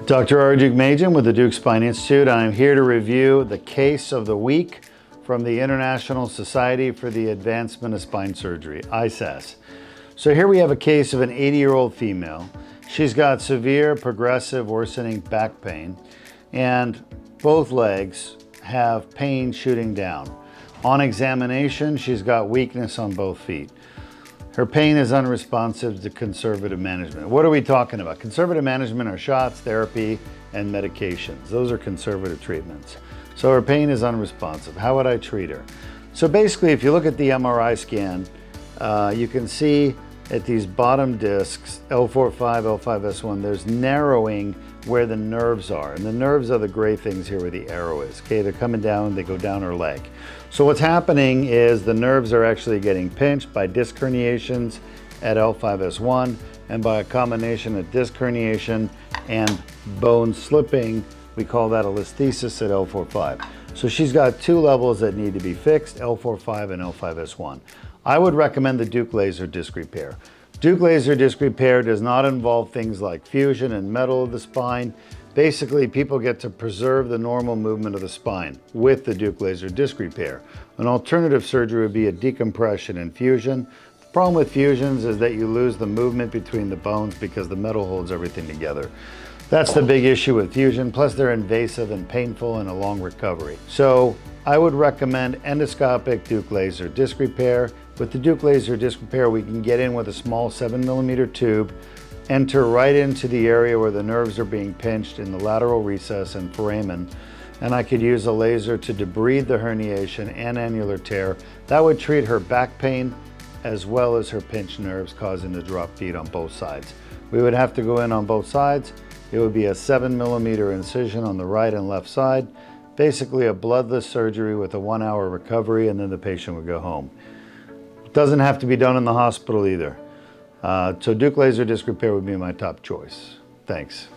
Dr. Arjun Majan with the Deuk Spine Institute. I'm here to review the case of the week from the International Society for the Advancement of Spine Surgery, ISASS. So here we have a case of an 80-year-old female. She's got severe, progressive, worsening back pain, and both legs have pain shooting down. On examination, she's got weakness on both feet. Her pain is unresponsive to conservative management. What are we talking about? Conservative management are shots, therapy, and medications. Those are conservative treatments. So her pain is unresponsive. How would I treat her? So basically, if you look at the MRI scan, you can see at these bottom discs, L4-5, L5-S1, there's narrowing where the nerves are. And the nerves are the gray things here where the arrow is. Okay, they're coming down, they go down her leg. So what's happening is the nerves are actually getting pinched by disc herniations at L5-S1 and by a combination of disc herniation and bone slipping. We call that a listhesis at L4-5. So she's got two levels that need to be fixed, L4-5 and L5-S1. I would recommend the Deuk laser disc repair. Deuk laser disc repair does not involve things like fusion and metal of the spine. Basically, people get to preserve the normal movement of the spine with the Deuk laser disc repair. An alternative surgery would be a decompression and fusion. The problem with fusions is that you lose the movement between the bones because the metal holds everything together. That's the big issue with fusion, plus they're invasive and painful and a long recovery. So I would recommend endoscopic Deuk laser disc repair. With the Deuk laser disc repair, we can get in with a small 7mm tube, enter right into the area where the nerves are being pinched in the lateral recess and foramen, and I could use a laser to debride the herniation and annular tear. That would treat her back pain as well as her pinched nerves causing the drop feet on both sides. We would have to go in on both sides. It would be a 7mm incision on the right and left side, basically a bloodless surgery with a 1-hour recovery, and then the patient would go home. It doesn't have to be done in the hospital either. So Deuk laser disc repair would be my top choice. Thanks.